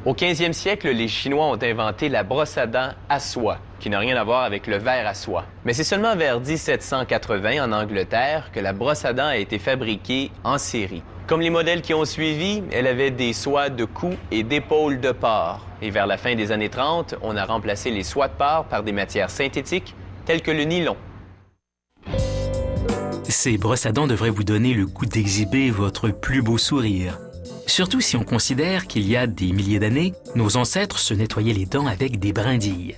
Au 15e siècle, les Chinois ont inventé la brosse à dents à soie, qui n'a rien à voir avec le verre à soie. Mais c'est seulement vers 1780 en Angleterre que la brosse à dents a été fabriquée en série. Comme les modèles qui ont suivi, elle avait des soies de cou et d'épaule de porc. Et vers la fin des années 30, on a remplacé les soies de porc par des matières synthétiques telles que le nylon. Ces brosses à dents devraient vous donner le goût d'exhiber votre plus beau sourire. Surtout si on considère qu'il y a des milliers d'années, nos ancêtres se nettoyaient les dents avec des brindilles.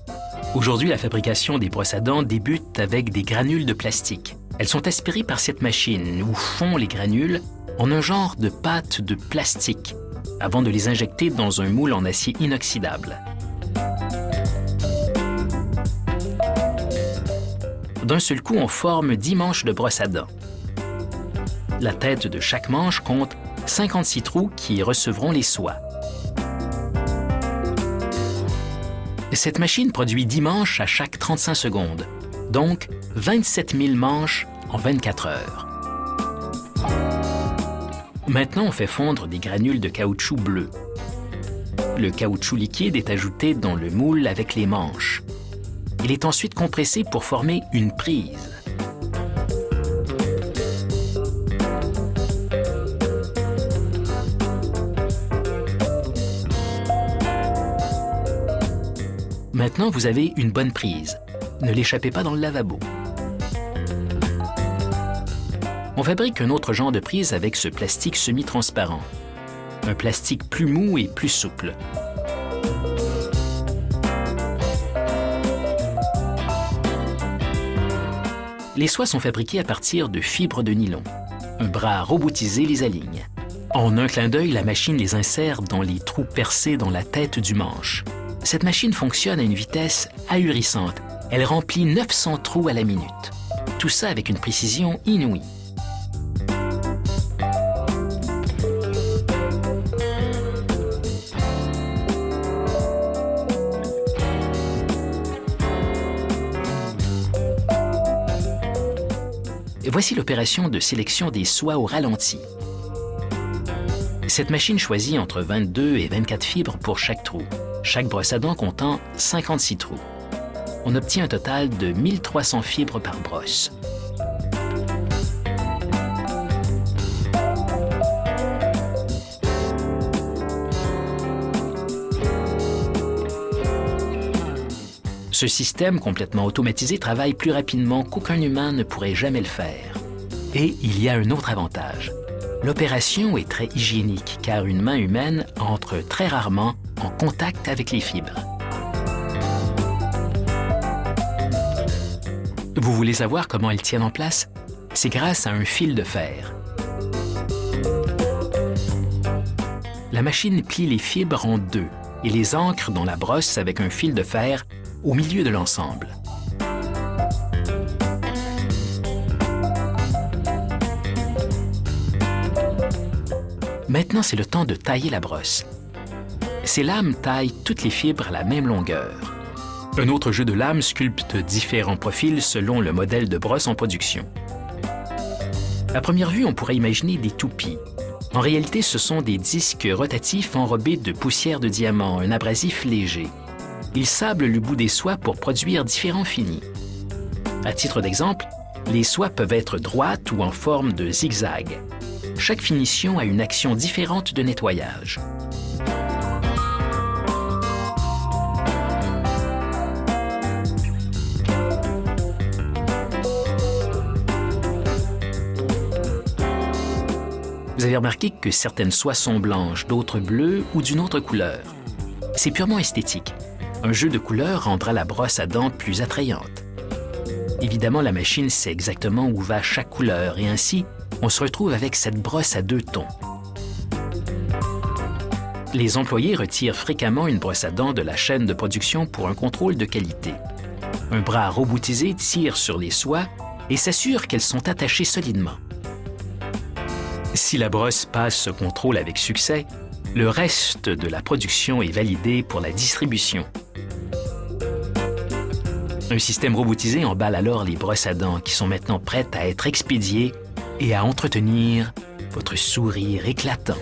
Aujourd'hui, la fabrication des brosses à dents débute avec des granules de plastique. Elles sont aspirées par cette machine où fond les granules en un genre de pâte de plastique avant de les injecter dans un moule en acier inoxydable. D'un seul coup, on forme 10 manches de brosse à dents. La tête de chaque manche compte 56 trous qui recevront les soies. Cette machine produit 10 manches à chaque 35 secondes, donc 27 000 manches en 24 heures. Maintenant, on fait fondre des granules de caoutchouc bleu. Le caoutchouc liquide est ajouté dans le moule avec les manches. Il est ensuite compressé pour former une prise. Maintenant, vous avez une bonne prise. Ne l'échappez pas dans le lavabo. On fabrique un autre genre de prise avec ce plastique semi-transparent. Un plastique plus mou et plus souple. Les soies sont fabriquées à partir de fibres de nylon. Un bras robotisé les aligne. En un clin d'œil, la machine les insère dans les trous percés dans la tête du manche. Cette machine fonctionne à une vitesse ahurissante. Elle remplit 900 trous à la minute. Tout ça avec une précision inouïe. Voici l'opération de sélection des soies au ralenti. Cette machine choisit entre 22 et 24 fibres pour chaque trou, chaque brosse à dents comptant 56 trous. On obtient un total de 1300 fibres par brosse. Ce système complètement automatisé travaille plus rapidement qu'aucun humain ne pourrait jamais le faire. Et il y a un autre avantage. L'opération est très hygiénique car une main humaine entre très rarement en contact avec les fibres. Vous voulez savoir comment elles tiennent en place? C'est grâce à un fil de fer. La machine plie les fibres en deux et les ancre dans la brosse avec un fil de fer au milieu de l'ensemble. Maintenant, c'est le temps de tailler la brosse. Ces lames taillent toutes les fibres à la même longueur. Un autre jeu de lames sculpte différents profils selon le modèle de brosse en production. À première vue, on pourrait imaginer des toupies. En réalité, ce sont des disques rotatifs enrobés de poussière de diamant, un abrasif léger. Ils sablent le bout des soies pour produire différents finis. À titre d'exemple, les soies peuvent être droites ou en forme de zigzag. Chaque finition a une action différente de nettoyage. Vous avez remarqué que certaines soies sont blanches, d'autres bleues ou d'une autre couleur. C'est purement esthétique. Un jeu de couleurs rendra la brosse à dents plus attrayante. Évidemment, la machine sait exactement où va chaque couleur et ainsi, on se retrouve avec cette brosse à 2 tons. Les employés retirent fréquemment une brosse à dents de la chaîne de production pour un contrôle de qualité. Un bras robotisé tire sur les soies et s'assure qu'elles sont attachées solidement. Si la brosse passe ce contrôle avec succès, le reste de la production est validé pour la distribution. Un système robotisé emballe alors les brosses à dents qui sont maintenant prêtes à être expédiées et à entretenir votre sourire éclatant.